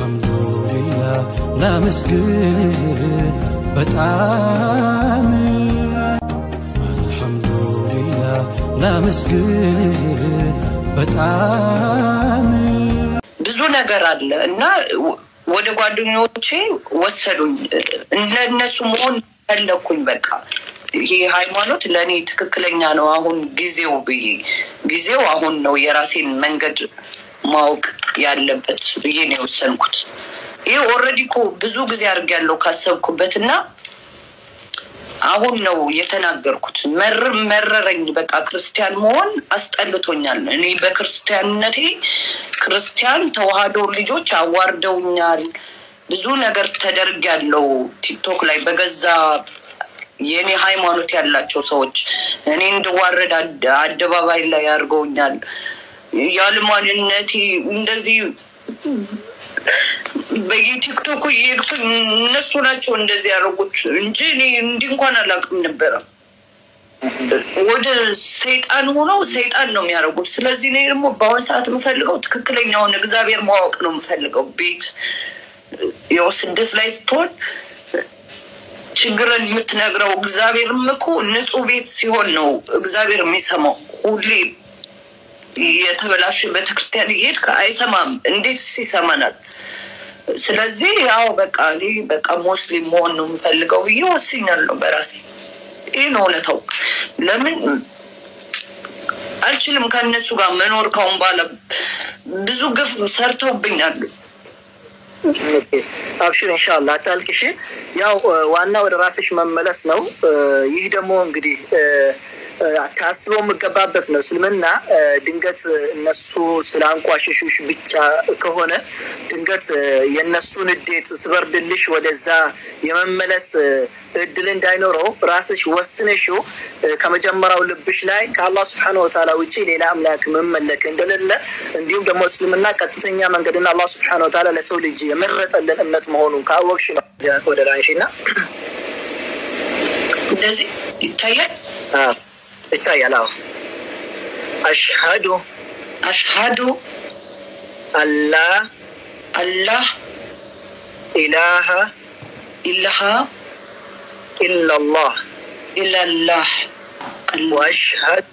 አልহামዱሊላህ ላመስግንህ በጣም አልহামዱሊላህ ላመስግንህ በጣም ብዙ ነገር አለ እና ወደ ጓደኞቼ ወሰዱኝ እነሱ መሆን ፈለኩኝ በቃ ይሄ ሃይማኖት ለኔ ትክክለኛ ነው አሁን ጊዜው አሁን ነው የራሴን መንገድ ማውቅ ያለበት ብዬ ነው ወሰንኩት ይሄ ኦሬዲ ኮ ብዙ ጊዜ አርጋለሁ ካሰብኩበትና አሁን ነው የተናገርኩት መረረኝ በቃ ክርስቲያን መሆን አስጠልቶኛል እኔ በክርስቲያንነቴ ክርስቲያን ተዋህዶ ልጆች አዋርደውኛል ብዙ ነገር ተደርጋለሁ ቲክቶክ ላይ በገዛ የኔ ሃይማኖት ያላቸው ሰዎች እኔ እንደዋረድ አደባባይ ላይ ያርገውኛል ያለማንነቴ እንደዚህ በቲክቶክ እነሱ ናቸው እንደዚህ ያረጉት እንጂ እኔ እንኳን አላውቅም ነበር ወደ ሰይጣን ነው የሚያረጉት ስለዚህ እኔ ደግሞ በአሁን ሰዓት የምፈልገው ትክክለኛውን እግዚአብሔር ማወቅ ነው የምፈልገው ቤት ስደት ላይ ስትሆን ችግርን የምትነግረው እግዚአብሔርም እኮ ንጹህ ቤት ሲሆን ነው እግዚአብሔር የሚሰማው ሁሌ የተበላሸ ቤተክርስቲያን ይሄድ አይሰማም እንዴት ሲሰማናል ስለዚህ ያው በቃ ሙስሊም መሆን ነው የምፈልገው ይወስኛለሁ በራሴ ይሄ ነው ለታው ለምን አልችልም ከነሱ ጋር መኖር ካሁን ባለ ብዙ ግፍ ሰርተውብኛል አብሽር ኢንሻአላህ አታልቅሽ ያው ዋናው ወደ ራስሽ መመለስ ነው ይሄ ደግሞ እንግዲህ ታስበው መገባበት ነው ስለምና ድንገት እነሱ ስላንቋሽሹሽ ብቻ ከሆነ ድንገት የነሱን እዴት ስበርድልሽ ወደዛ የመመለስ እድል እንዳይኖረው ራስሽ ወስነሽው ከመጀመሪያው ልብሽ ላይ ከአላህ Subhanahu Wa Ta'ala ውጪ ሌላ አምላክ መመለክ እንደሌለ እንዲሁም ደግሞ እስልምና ቀጥተኛ መንገድና አላህ Subhanahu Wa Ta'ala ለሰው ልጅ የመረጠልን እምነት መሆኑን ካወቅሽ ነው ወደ ራስሽና እንደዚህ ይታያል اتايا أشهد الله إله إلا الله وأشهد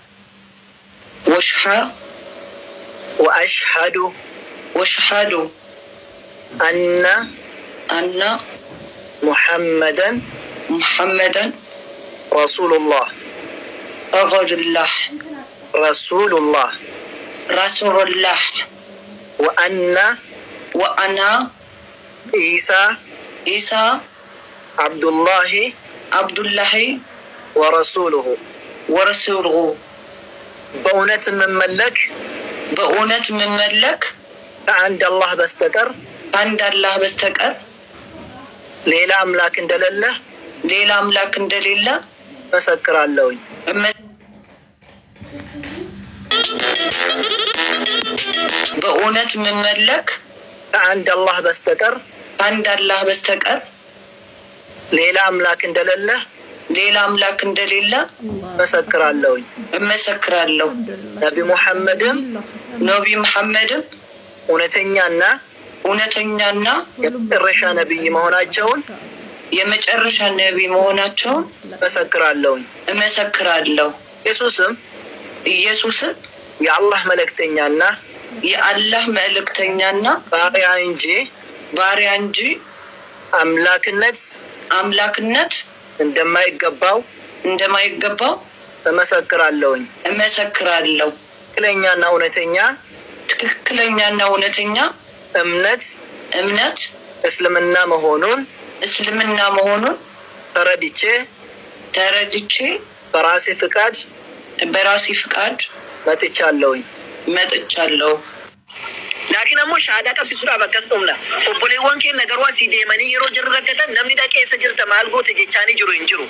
أن محمدا رسول الله رسول الله وأنا عيسى عبد الله ورسوله بأونة من ملك عند الله بستقر ليلا أملاك دليلة مسكر اللوي بأونة من ملك عند الله بستقر ليلا أملاك دليلة مسكر اللوي نبي محمد ونتنيانا يمرشا نبي مهوناتشون የመጨረሻ ነብይ መሆናቸው መሰክራለሁ ኢየሱስ የአላህ መልእክተኛና ባሪያ እንጂ አምላክነት እንደማይገባው እመሰክራለሁ ትክክለኛና እውነተኛ እምነት እስልምና መሆኑን ተረድቼ በራሴ ፍቃድ መጥቻለሁ لكن أمو شهادة كفي سورة بكسبنا وبولي وانكي نجاروا سيدي مني يرو جرّكتا نمني دا كيس جرّت مالغو تجيشاني جرو إنجرو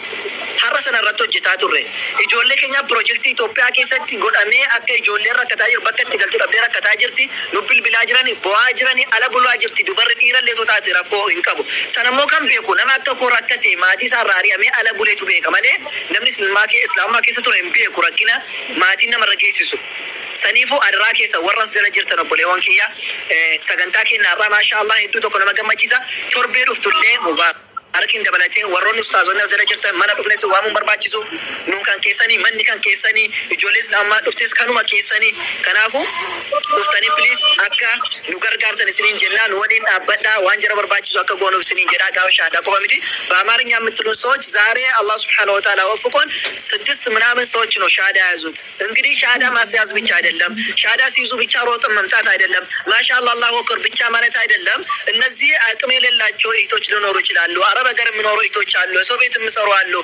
حرسنا رتو جتاتو ري يجولي كنيا بروجكتي توبيا كيسة تقول أمي أكيد يجولي ركتا جر بكت تقولي ربنا ركتا جرتي نوبل بلاجراني بواجراني على بلاجرتي دوبر إيرا لتو تاتي ركو إنكابو سنمو كم بيكو نما أكتو ركتي ماتي ساراري أمي على بولي تبيك مالي نمني إسلام ما كيسة ترى إمبيكو ركينا ماتي نمر ركيسيسو سنيفو أدراكي سورس زلجر تنبولي وانكيا سجنتاكي نابا ما شاء الله يدو تكون مجمع جيزا تربير افتولي مبارك أركين دبلتين ورون أستاذنا زلجر تمنا بفنس وامو مرباجيزو نون كان كيساني من كان كيساني جوليس لما دفتيس كانوا ما كيساني كنافو دفتاني بليز أكا نوكر كارتن سنين جنان ولين أبدا وانجر مرباجيزو أكا قونو سنين جدا كاو شهادة كوميدي بأمارين يا مثلون سوج زاري الله سبحانه وتعالى وفقون سدست منامن سوج نو شهادة يزود انجري شهادة ما سياز بيتشا አይደለም شهادة سيزو بيتشا روطن ممتات አይደለም ما شاء الله الله أكبر بيتشا مالت አይደለም እነዚህ አቅም የሌላቸው እህቶች ሊኖሩ ይችላሉ አረብ ሀገር የሚኖሩ እህቶች አሉ ሰው ቤት የሚሰሩ አሉ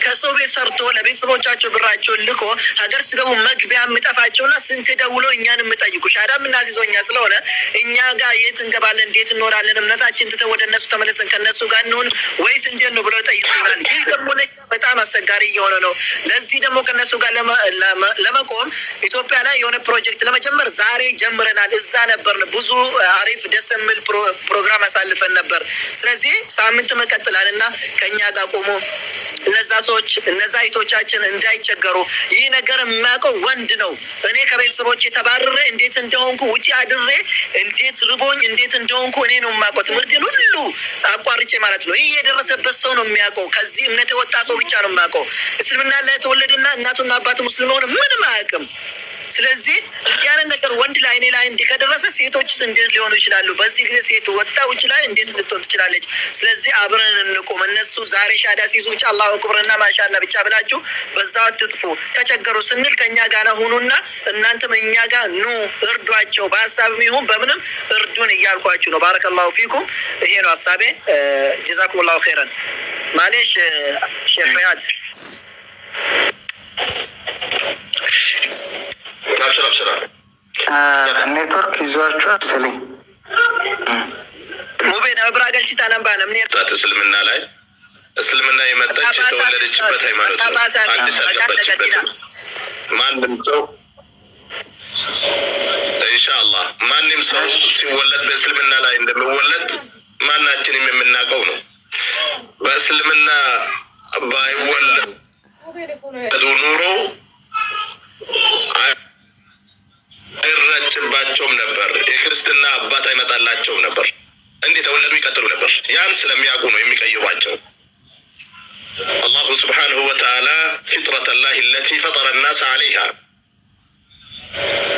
ከሰው ቤት ሰርቶ ለቤተሰቦቻቸው ብራቸው ልኮ ሀገር ሲገቡ መግቢያ የሚጠፋቸውና ስንት ደውሎ እኛን የሚጠይቁ شهادة የምናስይዘው እኛ ስለሆነ እኛ ጋር የት እንገባለን እንዴት እንኖራለን እምነታችን ትተን ወደ እነሱ ተመለሰን ከነሱ ጋር እንሆን ወይስ እንዴት ነው ብለው ይጠይቁናል ይህ ደግሞ በጣም አስቸጋሪ የሆነ ነው ለዚህ ደግሞ ከነሱ ጋር ለመቆም ኢትዮጵያ ላይ የሆነ ፕሮጀክት ለመጀመር ዛሬ ጀምረናል እዛ ነበርን ብዙ አሪፍ ደስ የሚል ፕሮግራም አሳልፈን ነበር ስለዚህ ሳምንት መቀጠላልና ከኛ ጋር ቆሞ እነዛ ሰዎች እነዛ እህቶቻችን እንዳይቸገሩ ይህ ነገር የሚያውቀው ወንድ ነው እኔ ከቤተሰቦቼ ተባረረ እንዴት እንደሆንኩ ውጪ አድሬ እንዴት ርቦኝ እንዴት እንደሆንኩ እኔ ነው የማውቀው ትምህርቴን ሁሉ አቋርጬ ማለት ነው ይህ የደረሰበት ሰው ነው የሚያውቀው ከዚህ እምነት የወጣ ሰው ብቻ ነው የማውቀው እስልምና ላይ ተወለደና እናቱና አባቱ ሙስሊም ሆነ ምንም አያውቅም ስለዚህ ያን ነገር ወንድ ላይ እኔ ላይ እንዲህ ከደረሰ ሴቶችስ እንዴት ሊሆኑ ይችላሉ በዚህ ጊዜ ሴት ወጣውች ላይ እንዴት ልትሆን ትችላለች ስለዚህ አብረን እንቆም እነሱ ዛሬ ሻዳ ሲይዙ ብቻ አላሁ አክበርና ማሻአላ ብቻ ብላችሁ በዛው አትጥፉ ተቸገሩ ስንል ከኛ ጋር ሁኑና እናንተም እኛ ጋር ኑ እርዷቸው በሐሳብም ይሁን በምንም እርዱን እያልኳችሁ ነው ባረከላሁ ፊኩም ይሄ ነው ሐሳቤ ጀዛኩሙላሁ ኸይራን ማለሽ ሼክ ሪያድ አብሽራ ኔትወርክ ይዟችሁ አሰለኝ ሙቤን አብራገል ሲታናምባ ነምኔ እስልምና ላይ እስልምና የመጣች የተወለደችበት ሃይማኖት ነው አዲስ አልገባችበት ማንም ሰው ኢንሻአላህ ማንም ሰው ሲወለድ በእስልምና ላይ እንደሚወለድ ማናችንም የምናውቀው ነው በእስልምና ባይወለድ ኑሮ አይረጭባቸውም ነበር የክርስትና አባት አይመጣላቸውም ነበር እንዴ ተወለዱ ይቀጥሉ ነበር ያን ስለሚያውቁ ነው የሚቀይሯቸው الله سبحانه وتعالى فطرة الله التي فطر الناس عليها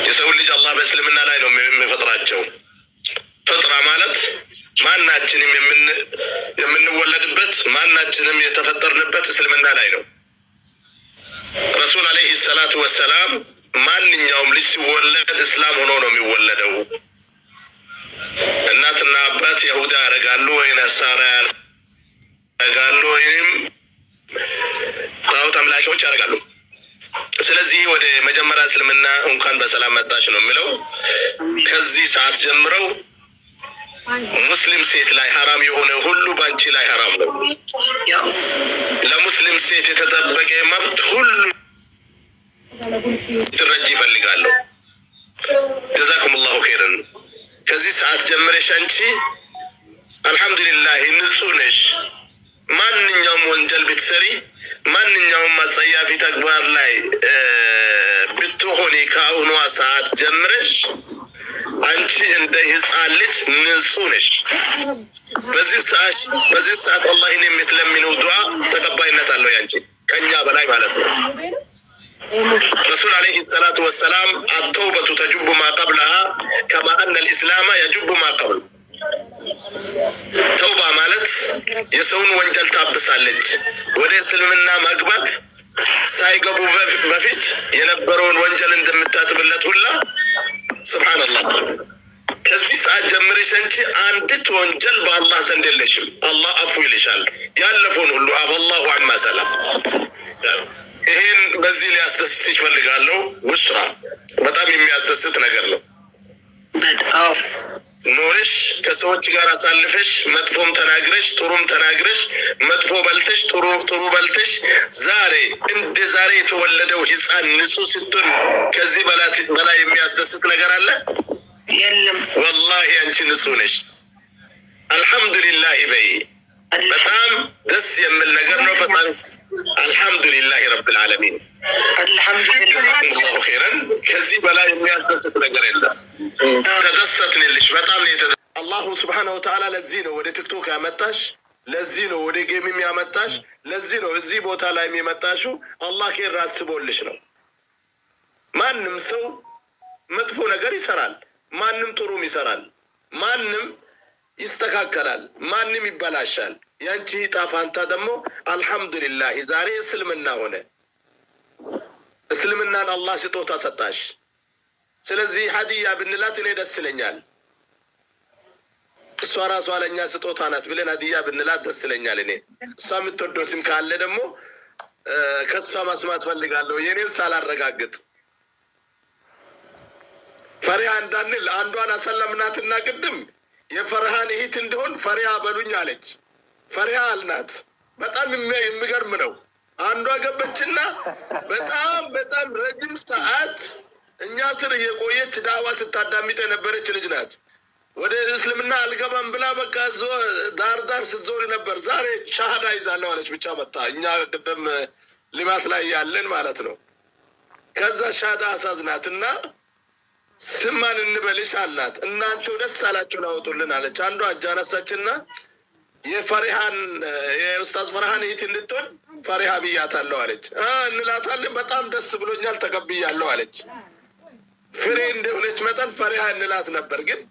يسوي لي الله بسلمنا لا يوم من فطراቸው فطرة ማለት ማናችንም የምንወለድበት ማናችንም የተፈጠርንበት እስልምና ላይ ነው رسول عليه الصلاة والسلام ማንኛውም ልጅ ሲወለድ እስላም ሆኖ ነው የሚወለደው እናትና አባት ይሁዳ ያረጋሉ ወይ ነሳራ ያረጋሉ ወይም ታውት አምላኪዎች ያረጋሉ ስለዚህ ወደ መጀመሪያ እስልምና እንኳን በሰላም መጣሽ ነው የሚለው ከዚህ ሰዓት ጀምረው ሙስሊም ሴት ላይ حرام የሆነ ሁሉ ባንቺ ላይ حرام ነው ለሙስሊም ሴት የተጠበቀ መብት ሁሉ ትረጂ ይፈልጋሉ جزاكم الله خيرا ከዚህ ሰዓት ጀምረሽ አንቺ አልহামዱሊላህ ንጹህ ነሽ ማንኛውም ወንጀል ብትሰሪ ማንኛውም አጸያፊ ተግባር ላይ ብትሆኒ ከአሁኗ ሰዓት ጀምረሽ አንቺ እንደ ህፃን ልጅ ንጹህ ነሽ በዚህ ሰዓት አላህን የምትለምነው ዱዓ ተቀባይነት አለው ያንቺ ከኛ በላይ ማለት ነው رسول عليه الصلاة والسلام التوبة تجب ما قبلها كما أن الإسلام يجب ما قبل توبة مالت يسون وانجل تابسالج ودي سلمنا مقبت سايقبو بفيت ينبرون وانجل اندمتات ሁላ سبحان الله ከዚህ ሰዓት ጀምረሽ አንቺ አንዲት ወንጀል በአላህ ዘንድ የለሽም አላህ አፉ ይልሻል ያለፈውን ሁሉ አላሁ አማ ሰላም ይሄን በዚህ ሊያስደስት ይፈልጋለሁ ውስራ በጣም የሚያስደስት ነገር ነው ኖርሽ ከሰዎች ጋር አሳልፈሽ መጥፎም ተናግረሽ ጥሩም ተናግረሽ መጥፎ በልተሽ ጥሩ በልተሽ ዛሬ እንደ ዛሬ የተወለደው ህፃን ንጹህ ስትሆን ከዚህ በላይ የሚያስደስት ነገር አለ የለም والله አንቺ ንጹህ ነሽ አልহামዱሊላህ በይ በጣም ደስ የሚል ነገር ነው ፈጣን الحمد لله رب العالمين الله خيرا كذي بلا የሚያስደስት ነገር የለም ተደሰትንልሽ በጣም ነው الله سبحانه وتعالى ለዚህ ነው ወደ ቲክቶክ ያመጣሽ ለዚህ ነው ወደ ጌም የሚያመጣሽ ለዚህ ነው እዚህ ቦታ ላይ የሚመጣሽው አላህ ከራ አስቦልሽ ነው ማንንም ሰው መጥፎ ነገር ይሰራል ማንንም ጥሩም ይሰራል ማንንም ይስተካከላል ማንንም ይበላሻል ያንቺ ጣፋንታ ደግሞ አልহামዱሊላህ ዛሬ እስልምና ሆነ እስልምናን አላህ ስጦታ ሰጣሽ ስለዚህ ሀዲያ ብንላት እኔ ደስ ይለኛል እሷ ራሷ ለኛ ስጦታ ናት ብለን ሀዲያ ብንላት ደስ ይለኛል እኔ እሷ የምትወደው ስም ካለ ደግሞ ከሷ ማስማት ፈልጋለሁ የኔን ሳላረጋግጥ ፈሪሃ እንዳንል አንዷን አሰለምናትና ቅድም የፈርሃን እህት እንደሆን ፈሪሃ በሉኝ አለች ፈሪሃ አልናት በጣም የሚገርም ነው አንዷ ገበችና በጣም ረጅም ሰዓት እኛ ስር የቆየች ዳዋ ስታዳምጥ የነበረች ልጅ ናት ወደ እስልምና አልገባም ብላ በቃ ዳር ስትዞር ነበር ዛሬ ሻሃዳ ይዛለሁ አለች ብቻ መጣ እኛ ቅድም ልማት ላይ ያለን ማለት ነው ከዛ ሻሃዳ አሳዝናትና ስማን እንበልሽ አላት እናንተ ደስ አላችሁ ላውጡልን አለች አንዷ አጃነሳችና የፈሪሃን የኡስታዝ ፈርሃን እህት እንድትሆን ፈሪሃ ብያታለሁ አለች እንላታለን በጣም ደስ ብሎኛል ተቀብያለሁ አለች ፍሬ እንደሆነች መጠን ፈሪሃ እንላት ነበር ግን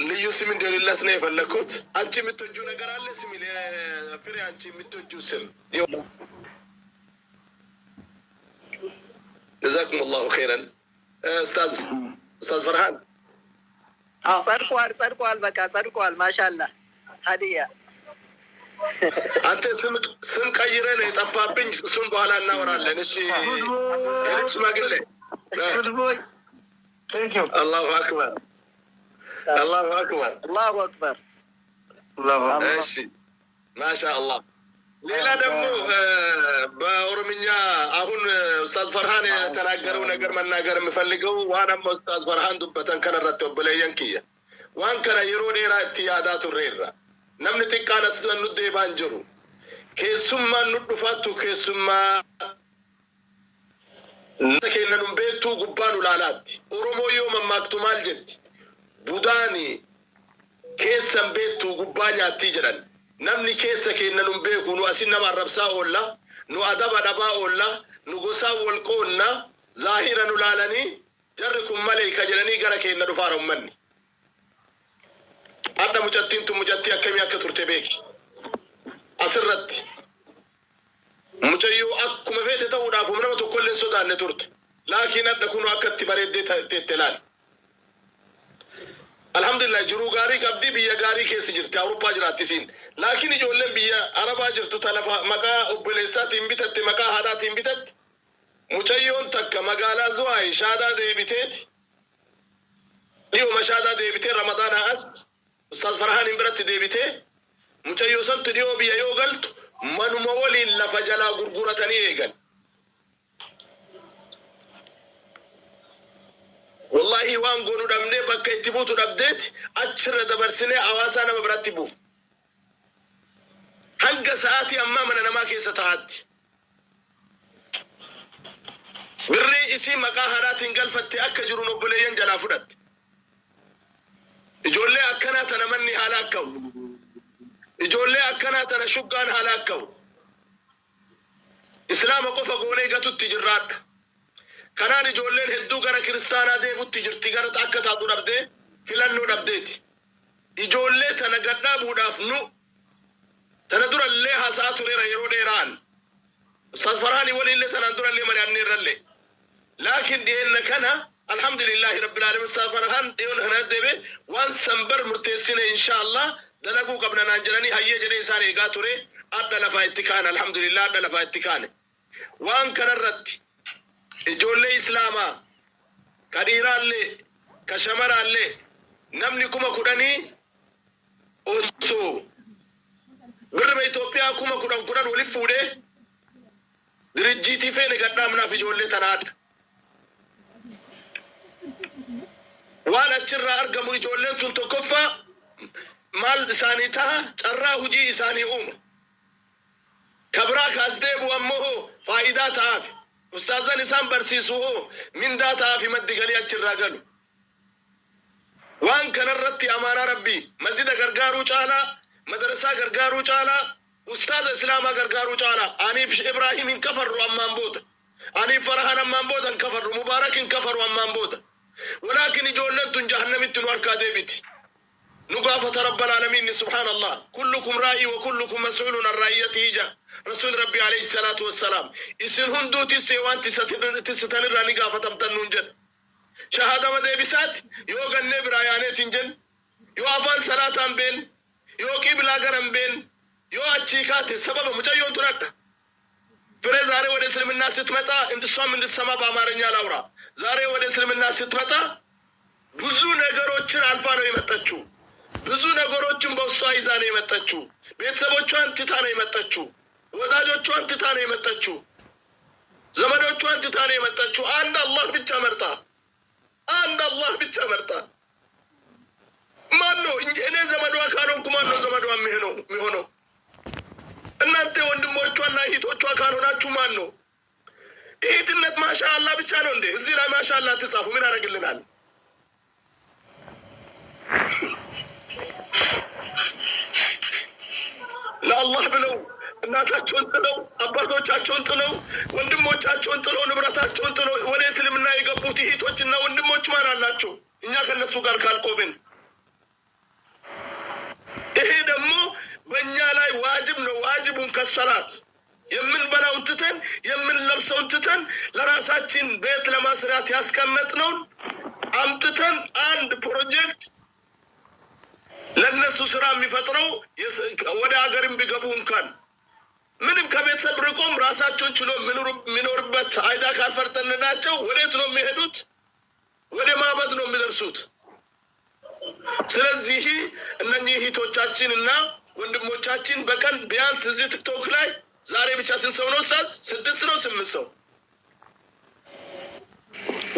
ልዩ ስም እንደሌላት ነው የፈለኩት አንቺ የምትወጂው ነገር አለ ስም ፍሬ አንቺ የምትወጂው ስም جزاكم الله خيرا استاذ فرحان صدقوا بقى صدقوا ما شاء الله هديه አንተ ስም ቀይረህ ነው የጠፋብኝ እሱን በኋላ እናወራለን እሺ እሺ ማግለ الله اكبر الله اكبر الله اكبر እሺ ما شاء الله ሌላ ደግሞ በኦሮምኛ አሁን ኡስታዝ ፈርሃን የተናገረው ነገር መናገር የምፈልገው ዋናም ኡስታዝ ፈርሃን ዱበተን ከነረተው በለየንኪያ ዋን ከራ ይሮዴራ ትያዳቱ ሬራ namni xiqqaan as nu deebaan jiru keessummaan nu dhufattu keessummaa keenya nu beektuu gubbaan ulaalaatti oromoo yoo mammaaktu maal jetti budaani keessan beektuu gubbaa nyaattii jedhan namni keessa keenya nu beeku nu asin nama arrabsaa oolla nu adaba dhabaa oolla nu gosaa wal qoonna zaahira nu laalanii jarri kun maleeyka jedhanii gara keenya dhufaa ummanni أنا مجتين تو مجتي أكمل أكترت بيك أسرت مجيو أكو مفيت تورا فمنا ما تقول السودان نتورت لكن أنا كونو أكتي بريد تتلال الحمد لله جرو غاري قبدي بيا غاري كيس جرت أوروبا جراتيسين لكن يجولن بيا أربعة جرت تلفا مكا أبليسات إمبتت مكا هادات إمبتت مجيون تك مكالا زواي شادا دي بيتت اليوم شادا دي بيتت رمضان أس استاذ فرحان امبرت ديبته متيو سنت ديو بيا يو قلت من مولي لفجلا غرغرتني ايغل والله وان غونو دمني بكاي تبوتو دبدت اچر دبرسني اواسانا مبرتبو حق ساعتي امامنا نما كيستات بري اسي مقاهرات انقلفت اكجرو نوبلين جلا فدت إجولة أكنا تنمني هلاكو إجولة أكنا تنشقان هلاكو إسلام قف قولي قتو التجرات كنان إجولة الهدو غرا كريستانا ديبو التجر تجارة أكتا دو نبدي فلانو نبديت إجولة تنقدنا بودافنو تندور اللي حساتو ليرا يرو ديران أستاذ فرحاني ولي اللي تندور اللي من أنير اللي لكن ديهن كنا الحمد لله رب العالمين سافرهن ديون هنا دبي وان سنبر مرتسين إن شاء الله دلقو قبل نانجراني هيا جري ساري قاتوري أبدا لفايتكان الحمد لله أبدا لفايتكان وان كنرت إجولة إسلاما كديران لي كشمران لي نمني كما كداني أوسو برم إثيوبيا كما كدان ولفوده درجيتي فين قدامنا في جولة تناد وانا تشرا ارغمو يجولن تنتو كفا مال سانيتا ترى هجي ساني كبرا كاسديب وامه فائدة تافي أستاذا نسان برسيسوه من دا تافي مد قلي أجر وان كان الرتي أمانة ربي مسجد غرغارو چالا مدرسة غرغارو چالا أستاذ إسلام غرغارو چالا أني إبراهيم انكفر أمان بود أني فرحان أمان بود انكفر مبارك انكفر أمان بود ولكن جولنتن جهنم التنوار كادبت نقافة رب العالمين سبحان الله كلكم رائي وكلكم مسؤول عن رأيته جا رسول ربي عليه الصلاة والسلام إسن هندو تسيوان تستنر نقافة تمتنون جن شهادة مدبسات يو غنب رايانة تنجن يو أفان صلاة بين يو قبلة غرم بين يو أتشيكات السبب مجيون تنك فري زاري ودسلم الناس تمتا اندسوام اندسما بامارنيا لورا زاري ودسلم الناس تمتا بزو نگروچن الفا ነው የመጣችው ብዙ ነገሮችን በውስጧ ይዛ ነው የመጣችው ቤተሰቦቿን ትታ ነው የመጣችው ወዳጆቿን ትታ ነው የመጣችው ዘመዶቿን ትታ ነው የመጣችው አንድ አላህ ብቻ መርጣ ማን ነው እኔ ዘመዷ ካልሆንኩ ማን ነው ዘመዷ የሚሆነው እናንተ ወንድሞቿና እህቶቿ ካልሆናችሁ ማን ነው እህትነት ማሻአላህ ብቻ ነው እንዴ እዚህ ላይ ማሻአላህ ተጻፉ ምን አረግልናል ለአላህ ብለው እናታቸውን ጥለው አባቶቻቸውን ጥለው ወንድሞቻቸውን ጥለው ንብረታቸውን ጥለው ወደ እስልምና የገቡት እህቶችና ወንድሞች ማን አላቸው እኛ ከነሱ ጋር ካልቆምን ይሄ ደግሞ በእኛ ላይ ዋጅብ ነው ዋጅቡን ከሰላት የምንበላውን ትተን የምንለብሰውን ትተን ለራሳችን ቤት ለማስራት ያስቀመጥነው አምጥተን አንድ ፕሮጀክት ለነሱ ስራ የሚፈጥረው ወደ ሀገርም ቢገቡ እንኳን ምንም ከቤተሰብ ርቆም ራሳቸውን ችሎ ምኖርበት አይዳ ካልፈርጠንናቸው ወዴት ነው የሚሄዱት ወደ ማበድ ነው የሚደርሱት ስለዚህ እነኚህ እህቶቻችንና ወንድሞቻችን በቀን ቢያንስ እዚህ ቲክቶክ ላይ ዛሬ ብቻ ስንት ሰው ነው ኡስታዝ 6 ነው 8 ሰው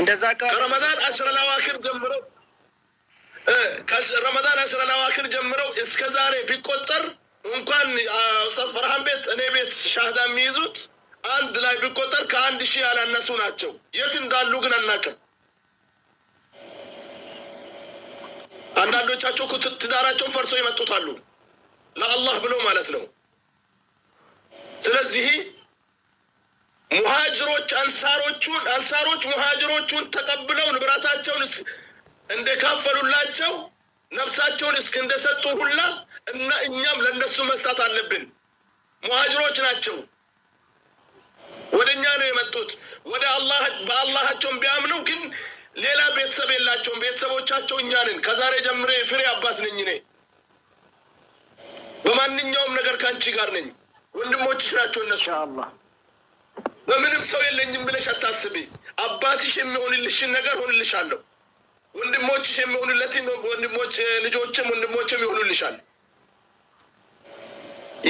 እንደዛ ከረመዳን 10 ለዋክር ጀምረው ከረመዳን 10 ለዋክር ጀምረው እስከ ዛሬ ቢቆጠር እንኳን ኡስታዝ ፈርሃን ቤት እኔ ቤት ሻህዳ የሚይዙት አንድ ላይ ቢቆጠር ከ1000 ያላነሱ ናቸው የት እንዳሉ ግን አናውቅም አንዳንዶቻቸው ትዳራቸው ፈርሶ ይመጡታሉ ለአላህ ብለው ማለት ነው ስለዚህ ሙሃጅሮች አንሳሮች ሙሃጅሮቹን ተቀብለው ንብረታቸውን እንደካፈሉላቸው ነፍሳቸውን እንደሰጡ ሁላ እና እኛም ለነሱ መስጠት አለብን ሙሃጅሮች ናቸው ወደኛ ነው የመጡት ወደ አላህ በአላህቸው ቢያምኑ ግን ሌላ ቤተሰብ የላቸውም ቤተሰቦቻቸው እኛ ነን ከዛሬ ጀምሬ ፍሬ አባት ነኝ እኔ በማንኛውም ነገር ካንቺ ጋር ነኝ ወንድሞችሽ ናቸው እነሱ ኢንሻአላህ በምንም ሰው የለኝም ብለሽ አታስቢ አባትሽ የሚሆንልሽን ነገር ሆንልሻለሁ ወንድሞችሽ የሚሆንለትን ወንድሞች ልጆችም ወንድሞችም ይሆኑልሻል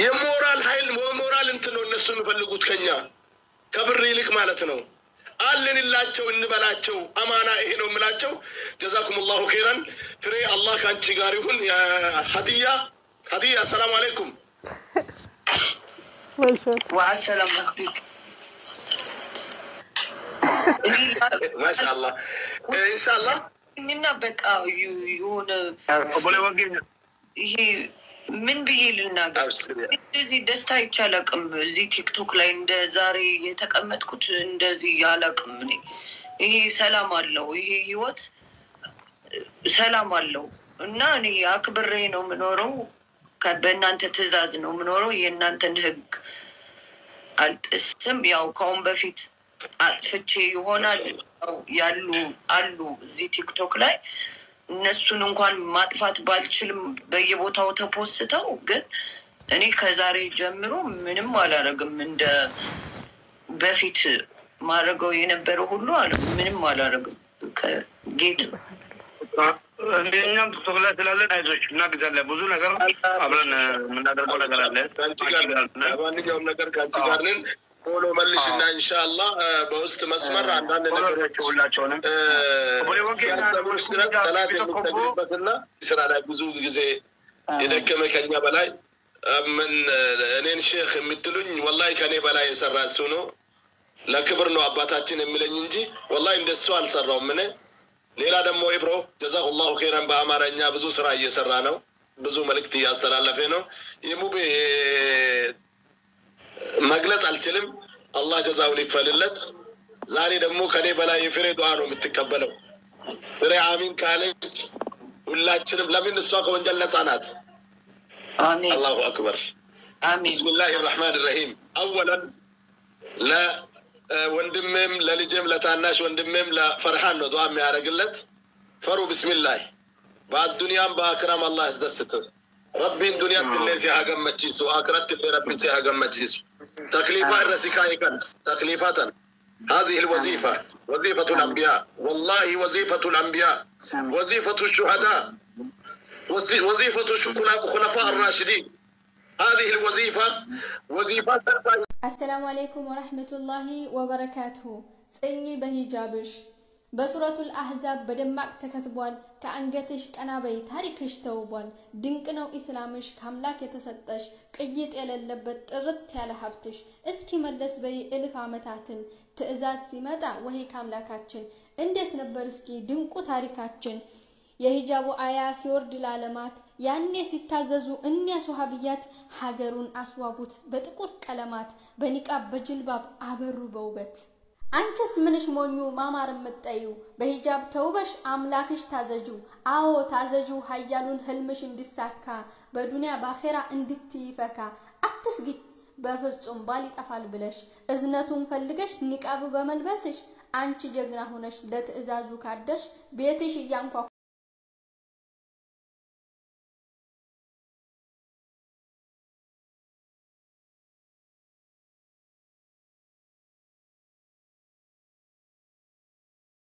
የሞራል ኃይል ሞራል እንትን ነው እነሱ የሚፈልጉት ከኛ ከብር ይልቅ ማለት ነው አለንላቸው እንበላቸው አማና ይሄ ነው የምላቸው ጀዛኩሙላሁ ኸይራን ፍሬ አላህ ካንቺ ጋር ይሁን ያ ሀዲያ ሰላም አለይኩም ወአሰላሙ አለይኩም ማሻአላህ ኢንሻአላህ እና በቃ ይሁን ይሄ ምን ብዬ ልናገር እንደዚህ ደስታ አይቻልም እዚህ ቲክቶክ ላይ እንደ ዛሬ የተቀመጥኩት እንደዚህ ያላቅም ይሄ ሰላም አለው ይሄ ህይወት ሰላም አለው እና እኔ አክብሬ ነው የምኖረው በእናንተ ትእዛዝ ነው የምኖረው የእናንተን ህግ አልጥስም ያው ካሁን በፊት አጥፍቼ ይሆናል አሉ እዚህ ቲክቶክ ላይ እነሱን እንኳን ማጥፋት ባልችልም በየቦታው ተፖስተው ግን እኔ ከዛሬ ጀምሮ ምንም አላረግም እንደ በፊት ማረገው የነበረው ሁሉ ምንም አላረግም ከጌት እንደኛም ቲክቶክ ላይ ስላለን አይዞሽ እናግዛለን ብዙ ነገር አብረን የምናደርገው ነገር አለ ማንኛውም ነገር ካንቺ ጋር ነን ፎሎ መልሽና ኢንሻአላህ በውስጥ መስመር አንዳንድ ነገሮች ሁላቸውንም ሰላት የምትገኝበትና ስራ ላይ ብዙ ጊዜ የደከመ ከኛ በላይ من እኔን ሼክ የምትሉኝ والله ከኔ በላይ የሰራ እሱ ነው ለክብር ነው አባታችን የሚለኝ እንጂ والله እንደሱ አልሰራውም እኔ ሌላ ደግሞ ኢብሮ جزاه الله خيرا በአማርኛ ብዙ ስራ እየሰራ ነው ብዙ መልእክት ያስተላለፈ ነው የሙቤ መግለጽ አልችልም አላህ ጀዛውን ይክፈልለት ዛሬ ደግሞ ከኔ በላይ የፍሬ ዱዓ ነው የምትቀበለው ፍሬ አሚን ካለች ሁላችንም ለምን እሷ ከወንጀል ነፃ ናት آمين الله أكبر آمين بسم الله الرحمن الرحيم أولا لا وندمم للجم لتعناش وندمم لفرحان دعاء ميارقلت فرو بسم الله بعد الدنيا بأكرام الله ازدست ربي الدنيا اللي سيها قم مجيس وآكرت اللي ربي سيها قم مجيس تكليفات الرسكايكا تكليفات هذه الوظيفة وظيفة الأنبياء والله وظيفة الأنبياء وظيفة الشهداء وظيفة خلفاء الراشدين هذه الوظيفة وظيفة السلام عليكم ورحمة الله وبركاته سيني بهجابش بسورة الأحزاب بدمك تكتبوال كأنجتش كنابي تاريكش توبوال دينكنو إسلامش كاملاك يتسطش قيت إلى اللبت رت على حبتش اسكي مدس بي إلف عمتاتن تأزاز سيمتا وهي كاملاكاتشن اندت نبرسكي دينكو تاريكاتشن የሂጃቡ አያ ሲወርድ ለዓለማት ያኔ ሲታዘዙ እኛ ሱሐቢያት ሀገሩን አስዋቡት በጥቁር ቀለማት በኒቃብ በጅልባብ አበሩ በውበት አንቺስ ምንሽ ሞኙ ማማር መጣዩ በሂጃብ ተውበሽ አምላክሽ ታዘጁ አዎ ታዘጁ ሀያሉን ህልምሽ እንዲሳካ በዱንያ ባኺራ እንድትይፈካ አትስጊ በፍጹም ባል ይጠፋል ብለሽ እዝነቱን ፈልገሽ ኒቃብ በመልበስሽ አንቺ ጀግና ሆነሽ ለትዕዛዙ ካደሽ ቤትሽ ያንኳ